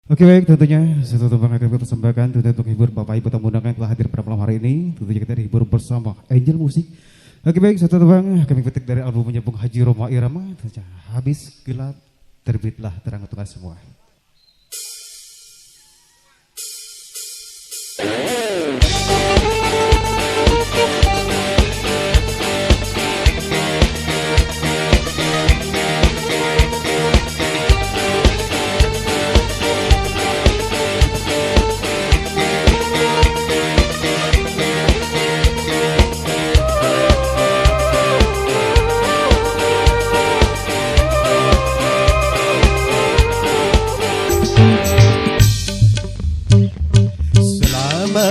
Oke baik, tentunya satu teman akan kita persembahkan tentunya untuk hibur Bapak Ibu tamu undangan telah hadir pada malam hari ini. Tentunya kita dihibur bersama Angel Musik. Oke baik, satu teman kami petik dari album menyambung Haji Roma Irama. Tentunya habis gelap terbitlah terang untuk semua.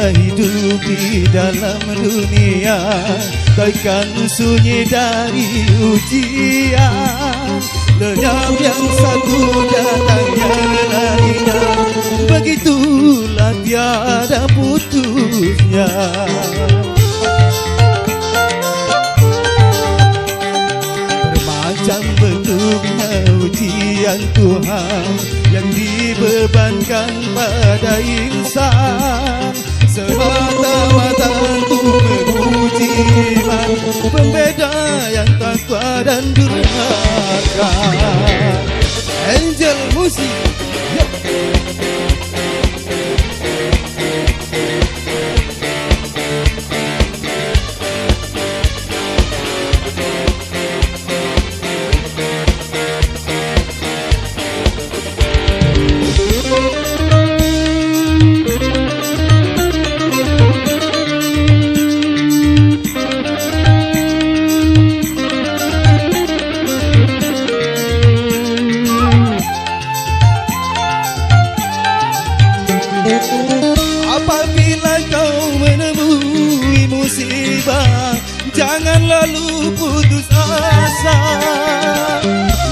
Hidup di dalam dunia takkan sunyi dari ujian. Lenyap yang satu datang yang lainnya, begitulah tiada putusnya. Bermacam bentuknya ujian Tuhan yang dibebankan pada insan, semata-mata untuk menguji iman pembeda yang takwa dan durhaka. Angel Musik, apabila kau menemui musibah, jangan lalu putus asa.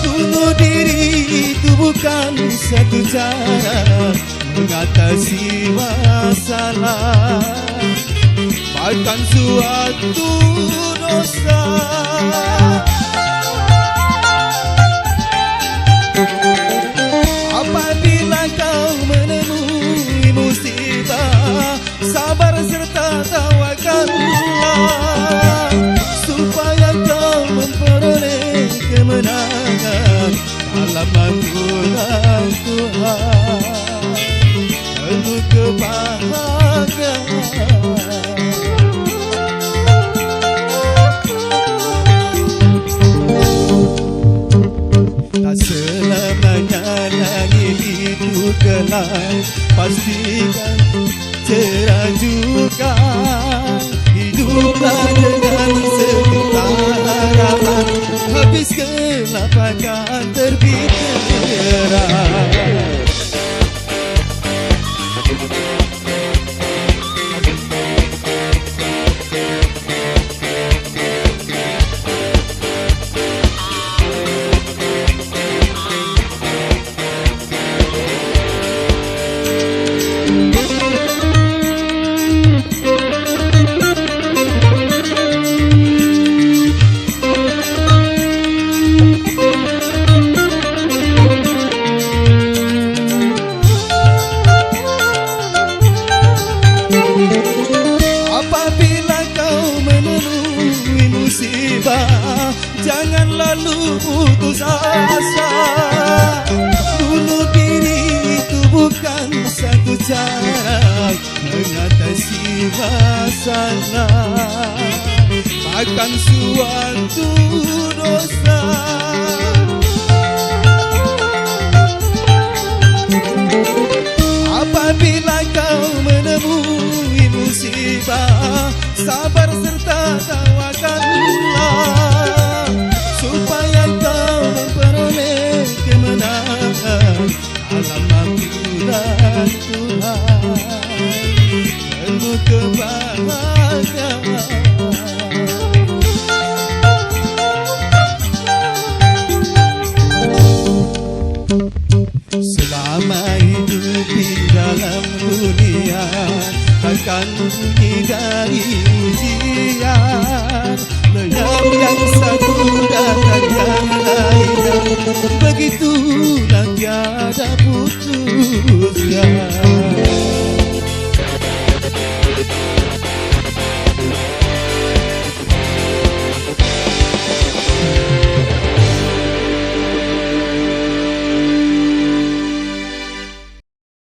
Bunuh diri itu bukan satu cara mengatasi masalah, bahkan suatu dosa. Apabila kau menemui musibah, sabar serta tawakallah, supaya kau memperoleh kemenangan dalam aturan Tuhan, penuh kebahagiaan. Tak selamanya langit itu gelap, pastikan cerah juga. Hiduplah dengan segenap harapan, habis gelap akan terbit terang. Apabila kau menemui musibah, jangan lalu putus asa. Bunuh diri itu bukan satu cara mengatasi masalah, bahkan suatu dosa. Apabila kau menemui musibah, sabar serta tawakallah, supaya kau memperoleh kemenangan dalam aturan Tuhan, penuh kebahagiaan. Selama hidup di dalam dunia takkan hindari ujian. Lenyap yang satu datang yang lainnya, begitulah tiada putus.